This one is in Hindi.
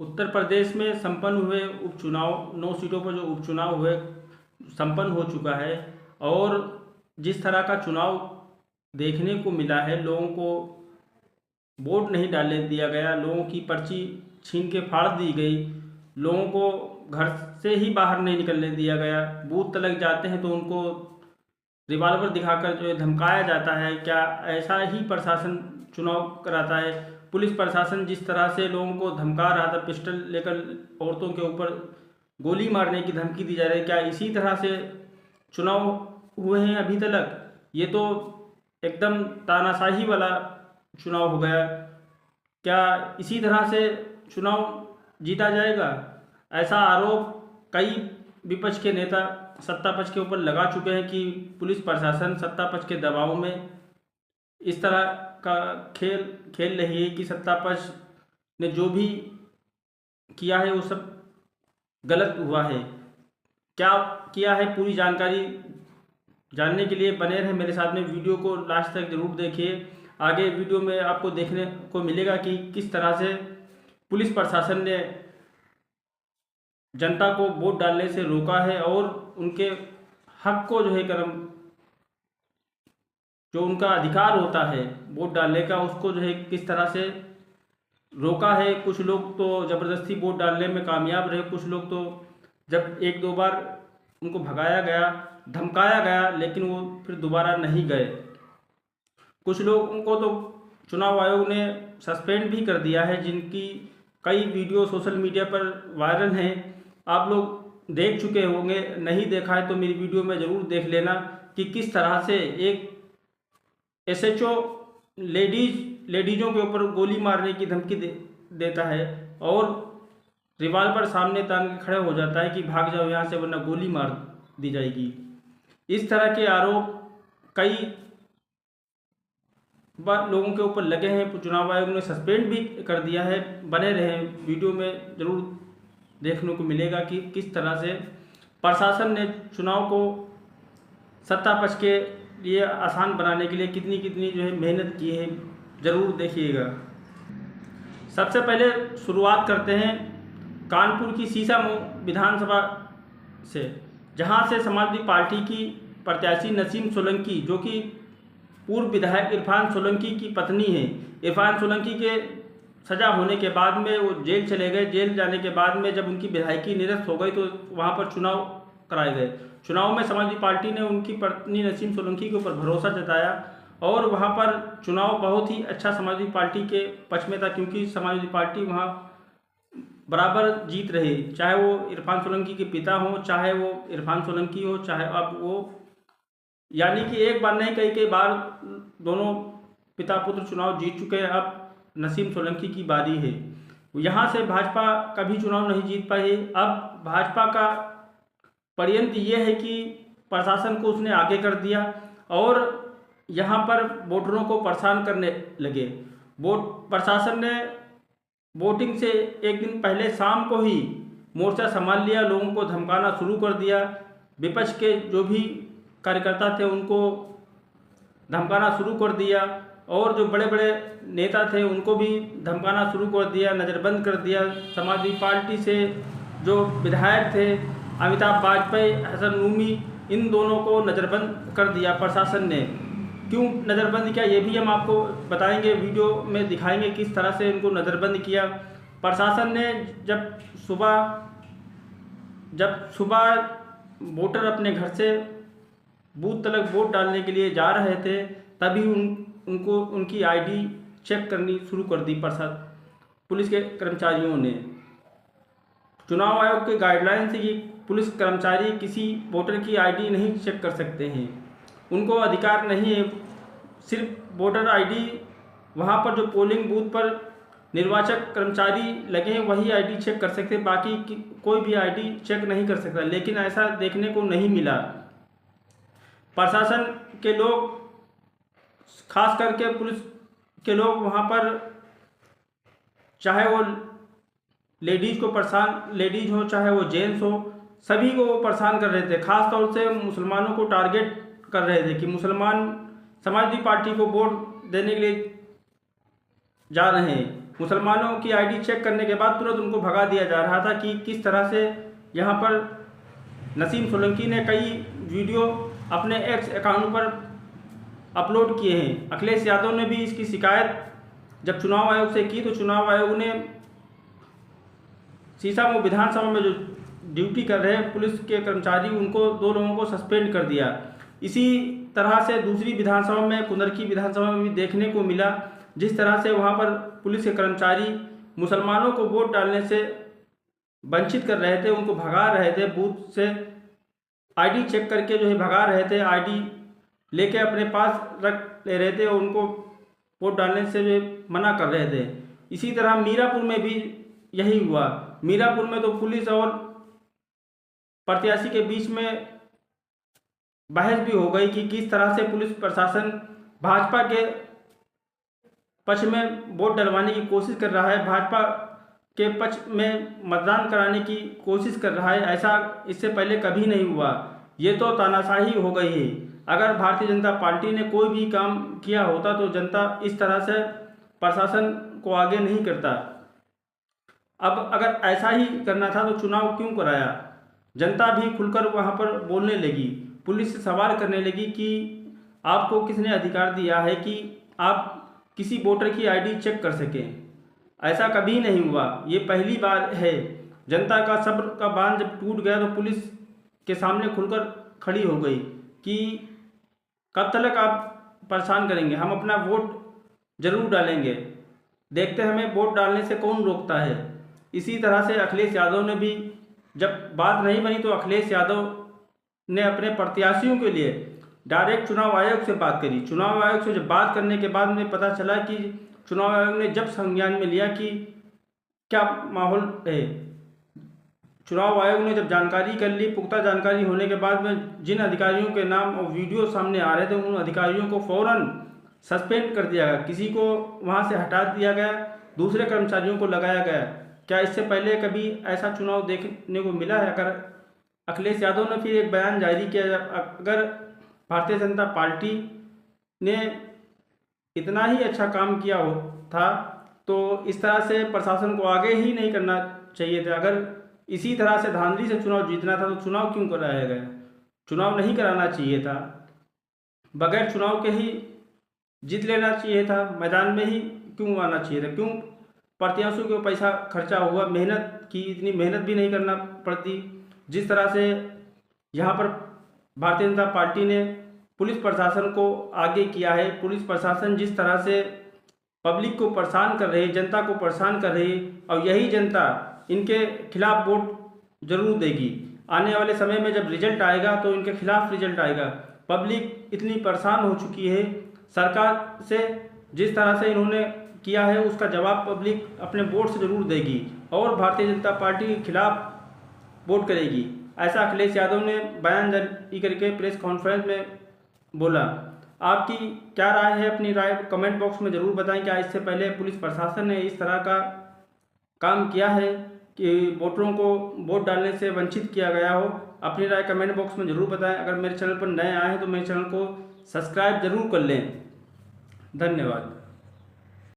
उत्तर प्रदेश में संपन्न हुए उपचुनाव 9 सीटों पर जो उपचुनाव हुए संपन्न हो चुका है। और जिस तरह का चुनाव देखने को मिला है, लोगों को वोट नहीं डालने दिया गया, लोगों की पर्ची छीन के फाड़ दी गई, लोगों को घर से ही बाहर नहीं निकलने दिया गया। बूथ तक जाते हैं तो उनको रिवॉल्वर दिखाकर जो है धमकाया जाता है। क्या ऐसा ही प्रशासन चुनाव कराता है? पुलिस प्रशासन जिस तरह से लोगों को धमका रहा था, पिस्टल लेकर औरतों के ऊपर गोली मारने की धमकी दी जा रही है, क्या इसी तरह से चुनाव हुए हैं अभी तक? ये तो एकदम तानाशाही वाला चुनाव हो गया। क्या इसी तरह से चुनाव जीता जाएगा? ऐसा आरोप कई विपक्ष के नेता सत्ता पक्ष के ऊपर लगा चुके हैं कि पुलिस प्रशासन सत्ता पक्ष के दबाव में इस तरह का खेल खेल रही है कि सत्ता पक्ष ने जो भी किया है वो सब गलत हुआ है। क्या किया है, पूरी जानकारी जानने के लिए बने रहे मेरे साथ में, वीडियो को लास्ट तक जरूर देखिए। आगे वीडियो में आपको देखने को मिलेगा कि किस तरह से पुलिस प्रशासन ने जनता को वोट डालने से रोका है और उनके हक को जो है जो उनका अधिकार होता है वोट डालने का, उसको जो है किस तरह से रोका है। कुछ लोग तो ज़बरदस्ती वोट डालने में कामयाब रहे, कुछ लोग तो जब एक दो बार उनको भगाया गया, धमकाया गया, लेकिन वो फिर दोबारा नहीं गए। कुछ लोगों को तो चुनाव आयोग ने सस्पेंड भी कर दिया है, जिनकी कई वीडियो सोशल मीडिया पर वायरल हैं। आप लोग देख चुके होंगे, नहीं देखा है तो मेरी वीडियो में ज़रूर देख लेना कि किस तरह से एक एसएचओ लेडीज़ों के ऊपर गोली मारने की धमकी देता है और रिवॉल्वर सामने तान के खड़े हो जाता है कि भाग जाओ यहाँ से वरना गोली मार दी जाएगी। इस तरह के आरोप कई बार लोगों के ऊपर लगे हैं। चुनाव आयोग ने सस्पेंड भी कर दिया है। बने रहें, वीडियो में ज़रूर देखने को मिलेगा कि किस तरह से प्रशासन ने चुनाव को सत्ता पक्ष के लिए आसान बनाने के लिए कितनी जो है मेहनत की है, ज़रूर देखिएगा। सबसे पहले शुरुआत करते हैं कानपुर की सीसामऊ विधानसभा से, जहां से समाजवादी पार्टी की प्रत्याशी नसीम सोलंकी, जो कि पूर्व विधायक इरफान सोलंकी की पत्नी है, इरफान सोलंकी के सज़ा होने के बाद में वो जेल चले गए। जेल जाने के बाद में जब उनकी विधायकी निरस्त हो गई तो वहाँ पर चुनाव कराए गए। चुनाव में समाजवादी पार्टी ने उनकी पत्नी नसीम सोलंकी के ऊपर भरोसा जताया और वहाँ पर चुनाव बहुत ही अच्छा समाजवादी पार्टी के पक्ष में था, क्योंकि समाजवादी पार्टी वहाँ बराबर जीत रही, चाहे वो इरफान सोलंकी के पिता हों, चाहे वो इरफान सोलंकी हो, चाहे अब वो, यानी कि एक बार नहीं कई बार दोनों पिता पुत्र चुनाव जीत चुके हैं। अब नसीम सोलंकी की बारी है। यहाँ से भाजपा कभी चुनाव नहीं जीत पाई। अब भाजपा का षड्यंत्र ये है कि प्रशासन को उसने आगे कर दिया और यहाँ पर वोटरों को परेशान करने लगे। प्रशासन ने वोटिंग से एक दिन पहले शाम को ही मोर्चा संभाल लिया, लोगों को धमकाना शुरू कर दिया। विपक्ष के जो भी कार्यकर्ता थे उनको धमकाना शुरू कर दिया और जो बड़े बड़े नेता थे उनको भी धमकाना शुरू कर दिया, नज़रबंद कर दिया। समाजवादी पार्टी से जो विधायक थे अमिताभ वाजपेयी, हसन रूमी, इन दोनों को नज़रबंद कर दिया प्रशासन ने। क्यों नज़रबंद किया ये भी हम आपको बताएंगे, वीडियो में दिखाएंगे किस तरह से इनको नज़रबंद किया प्रशासन ने। जब सुबह वोटर अपने घर से बूथ तक वोट डालने के लिए जा रहे थे, तभी उनको उनकी आईडी चेक करनी शुरू कर दी पुलिस के कर्मचारियों ने। चुनाव आयोग के गाइडलाइन से ये पुलिस कर्मचारी किसी वोटर की आईडी नहीं चेक कर सकते हैं, उनको अधिकार नहीं है। सिर्फ वोटर आईडी, वहाँ पर जो पोलिंग बूथ पर निर्वाचक कर्मचारी लगे हैं वही आईडी चेक कर सकते हैं, बाकी कोई भी आईडी चेक नहीं कर सकता। लेकिन ऐसा देखने को नहीं मिला। प्रशासन के लोग, खास करके पुलिस के लोग, वहाँ पर चाहे वो लेडीज़ हो चाहे वो जेंट्स हो, सभी को वो परेशान कर रहे थे। खास तौर से मुसलमानों को टारगेट कर रहे थे कि मुसलमान समाजवादी पार्टी को वोट देने के लिए जा रहे हैं। मुसलमानों की आईडी चेक करने के बाद तुरंत उनको भगा दिया जा रहा था कि किस तरह से यहाँ पर नसीम सोलंकी ने कई वीडियो अपने एक्स अकाउंट पर अपलोड किए हैं। अखिलेश यादव ने भी इसकी शिकायत जब चुनाव आयोग से की तो चुनाव आयोग ने सीसामऊ विधानसभा में जो ड्यूटी कर रहे हैं पुलिस के कर्मचारी, उनको 2 लोगों को सस्पेंड कर दिया। इसी तरह से दूसरी विधानसभा में, कुंदरकी विधानसभा में भी देखने को मिला, जिस तरह से वहाँ पर पुलिस के कर्मचारी मुसलमानों को वोट डालने से वंचित कर रहे थे, उनको भगा रहे थे, बूथ से आईडी चेक करके जो है भगा रहे थे, आईडी लेके अपने पास रख ले रहे थे और उनको वोट डालने से जो है मना कर रहे थे। इसी तरह मीरापुर में भी यही हुआ। मीरापुर में तो पुलिस और प्रत्याशी के बीच में बहस भी हो गई कि किस तरह से पुलिस प्रशासन भाजपा के पक्ष में वोट डलवाने की कोशिश कर रहा है, भाजपा के पक्ष में मतदान कराने की कोशिश कर रहा है। ऐसा इससे पहले कभी नहीं हुआ। ये तो तानाशाही हो गई है। अगर भारतीय जनता पार्टी ने कोई भी काम किया होता तो जनता इस तरह से प्रशासन को आगे नहीं करता। अब अगर ऐसा ही करना था तो चुनाव क्यों कराया? जनता भी खुलकर वहाँ पर बोलने लगी, पुलिस से सवाल करने लगी कि आपको किसने अधिकार दिया है कि आप किसी वोटर की आईडी चेक कर सकें? ऐसा कभी नहीं हुआ, ये पहली बार है। जनता का सब्र का बांध जब टूट गया तो पुलिस के सामने खुलकर खड़ी हो गई कि कब तक आप परेशान करेंगे, हम अपना वोट जरूर डालेंगे, देखते हमें वोट डालने से कौन रोकता है। इसी तरह से अखिलेश यादव ने भी जब बात नहीं बनी तो अखिलेश यादव ने अपने प्रत्याशियों के लिए डायरेक्ट चुनाव आयोग से बात करी। चुनाव आयोग से जब बात करने के बाद में पता चला कि चुनाव आयोग ने जब संज्ञान में लिया कि क्या माहौल है, चुनाव आयोग ने जब जानकारी कर ली, पुख्ता जानकारी होने के बाद में जिन अधिकारियों के नाम और वीडियो सामने आ रहे थे उन अधिकारियों को फौरन सस्पेंड कर दिया गया, किसी को वहां से हटा दिया गया, दूसरे कर्मचारियों को लगाया गया। क्या इससे पहले कभी ऐसा चुनाव देखने को मिला है? अगर अखिलेश यादव ने फिर एक बयान जारी किया, अगर भारतीय जनता पार्टी ने इतना ही अच्छा काम किया हो था तो इस तरह से प्रशासन को आगे ही नहीं करना चाहिए था। अगर इसी तरह से धांधली से चुनाव जीतना था तो चुनाव क्यों कराया गया? चुनाव नहीं कराना चाहिए था, बगैर चुनाव के ही जीत लेना चाहिए था, मैदान में ही क्यों आना चाहिए था? क्यों प्रत्याशियों को पैसा खर्चा हुआ, मेहनत की, इतनी मेहनत भी नहीं करना पड़ती। जिस तरह से यहाँ पर भारतीय जनता पार्टी ने पुलिस प्रशासन को आगे किया है, पुलिस प्रशासन जिस तरह से पब्लिक को परेशान कर रही है, जनता को परेशान कर रही है, और यही जनता इनके खिलाफ वोट जरूर देगी। आने वाले समय में जब रिजल्ट आएगा तो इनके खिलाफ रिजल्ट आएगा। पब्लिक इतनी परेशान हो चुकी है सरकार से, जिस तरह से इन्होंने किया है उसका जवाब पब्लिक अपने वोट से जरूर देगी और भारतीय जनता पार्टी के खिलाफ वोट करेगी। ऐसा अखिलेश यादव ने बयान जारी करके प्रेस कॉन्फ्रेंस में बोला। आपकी क्या राय है? अपनी राय कमेंट बॉक्स में ज़रूर बताएं। क्या इससे पहले पुलिस प्रशासन ने इस तरह का काम किया है कि वोटरों को वोट डालने से वंचित किया गया हो? अपनी राय कमेंट बॉक्स में ज़रूर बताएं। अगर मेरे चैनल पर नए आए हैं तो मेरे चैनल को सब्सक्राइब ज़रूर कर लें। धन्यवाद।